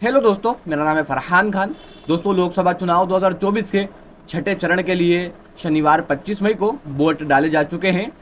Hello दोस्तों, मेरा नाम है फरहान खान। दोस्तों, लोकसभा चुनाव 2024 के छठे चरण के लिए शनिवार 25 मई को वोट डाले जा चुके हैं।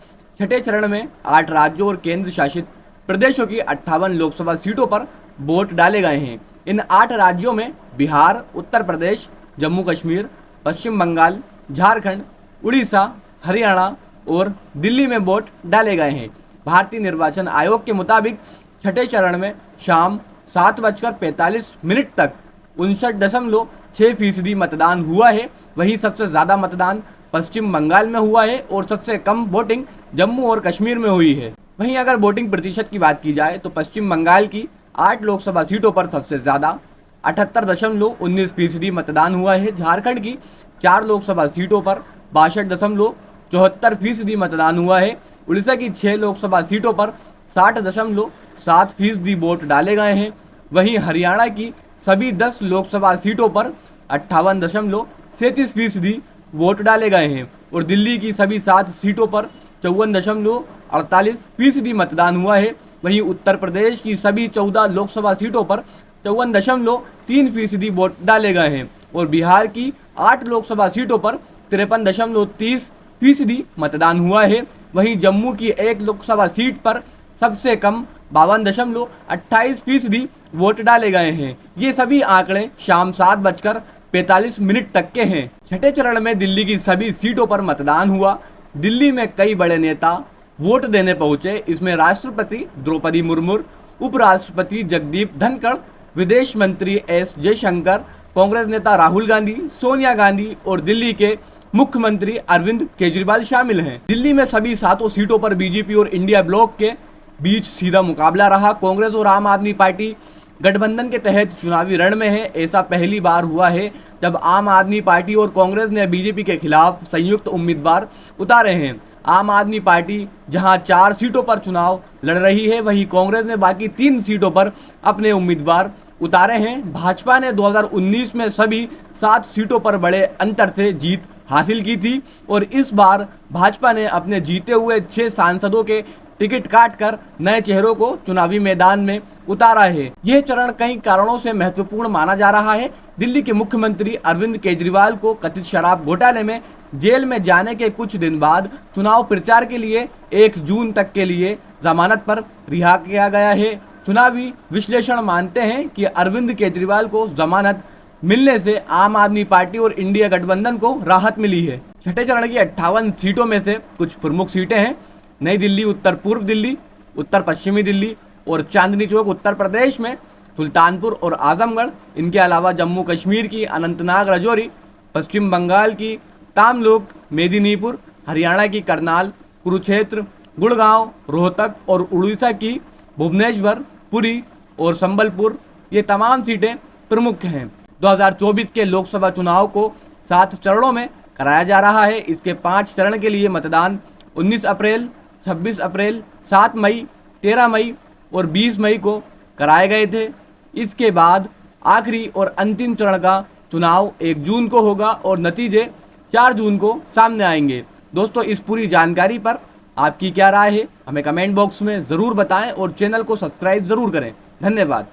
छठे चरण में 8 राज्यों और केंद्र शासित प्रदेशों की 58 लोकसभा सीटों पर वोट डाले गए हैं। इन 8 राज्यों में बिहार, उत्तर प्रदेश, जम्मू कश्मीर, पश्चिम बंगाल, झारखंड, उड़ीसा, हरियाणा और दिल्ली में वोट डाले गए हैं। भारतीय निर्वाचन आयोग के मुताबिक छठे चरण में शाम 7:45 तक 59.6% मतदान हुआ है। वहीं सबसे ज़्यादा मतदान पश्चिम बंगाल में हुआ है और सबसे कम वोटिंग जम्मू और कश्मीर में हुई है। वहीं अगर वोटिंग प्रतिशत की बात की जाए तो पश्चिम बंगाल की 8 लोकसभा सीटों पर सबसे ज़्यादा 78.19% मतदान हुआ है। झारखंड की 4 लोकसभा सीटों पर 62.74% मतदान हुआ है। उड़ीसा की 6 लोकसभा सीटों पर 60.7% वोट डाले गए हैं। वहीं हरियाणा की सभी 10 लोकसभा सीटों पर 58.37% वोट डाले गए हैं और दिल्ली की सभी 7 सीटों पर 54.48% मतदान हुआ है। वहीं उत्तर प्रदेश की सभी 14 लोकसभा सीटों पर 54.3% वोट डाले गए हैं और बिहार की 8 लोकसभा सीटों पर 53.30% मतदान हुआ है। वहीं जम्मू की 1 लोकसभा सीट पर सबसे कम 52.28% वोट डाले गए हैं। ये सभी आंकड़े शाम 7:45 तक के हैं। छठे चरण में दिल्ली की सभी सीटों पर मतदान हुआ। दिल्ली में कई बड़े नेता वोट देने पहुंचे। इसमें राष्ट्रपति द्रौपदी मुर्मू, उपराष्ट्रपति जगदीप धनखड़, विदेश मंत्री एस जयशंकर, कांग्रेस नेता राहुल गांधी, सोनिया गांधी और दिल्ली के मुख्यमंत्री अरविंद केजरीवाल शामिल हैं। दिल्ली में सभी 7 सीटों पर बीजेपी और इंडिया ब्लॉक के बीच सीधा मुकाबला रहा। कांग्रेस और आम आदमी पार्टी गठबंधन के तहत चुनावी रण में है। ऐसा पहली बार हुआ है जब आम आदमी पार्टी और कांग्रेस ने बीजेपी के खिलाफ संयुक्त उम्मीदवार उतारे हैं। आम आदमी पार्टी जहां 4 सीटों पर चुनाव लड़ रही है, वहीं कांग्रेस ने बाकी 3 सीटों पर अपने उम्मीदवार उतारे हैं। भाजपा ने 2019 में सभी 7 सीटों पर बड़े अंतर से जीत हासिल की थी और इस बार भाजपा ने अपने जीते हुए 6 सांसदों के टिकट काटकर नए चेहरों को चुनावी मैदान में उतारा है। यह चरण कई कारणों से महत्वपूर्ण माना जा रहा है। दिल्ली के मुख्यमंत्री अरविंद केजरीवाल को कथित शराब घोटाले में जेल में जाने के कुछ दिन बाद चुनाव प्रचार के लिए 1 जून तक के लिए जमानत पर रिहा किया गया है। चुनावी विश्लेषण मानते हैं कि अरविंद केजरीवाल को जमानत मिलने से आम आदमी पार्टी और इंडिया गठबंधन को राहत मिली है। छठे चरण की 58 सीटों में से कुछ प्रमुख सीटें हैं। नई दिल्ली, उत्तर पूर्व दिल्ली, उत्तर पश्चिमी दिल्ली और चांदनी चौक उत्तर प्रदेश में, सुल्तानपुर और आजमगढ़। इनके अलावा जम्मू कश्मीर की अनंतनाग राजौरी, पश्चिम बंगाल की तामलुक, मेदिनीपुर, हरियाणा की करनाल, कुरुक्षेत्र, गुड़गांव, रोहतक और उड़ीसा की भुवनेश्वर, पुरी और संबलपुर। ये तमाम सीटें प्रमुख हैं। 2024 के लोकसभा चुनाव को 7 चरणों में कराया जा रहा है। इसके 5 चरण के लिए मतदान 19 अप्रैल, 26 अप्रैल, 7 मई, 13 मई और 20 मई को कराए गए थे। इसके बाद आखिरी और अंतिम चरण का चुनाव 1 जून को होगा और नतीजे 4 जून को सामने आएंगे। दोस्तों, इस पूरी जानकारी पर आपकी क्या राय है, हमें कमेंट बॉक्स में ज़रूर बताएं और चैनल को सब्सक्राइब ज़रूर करें। धन्यवाद।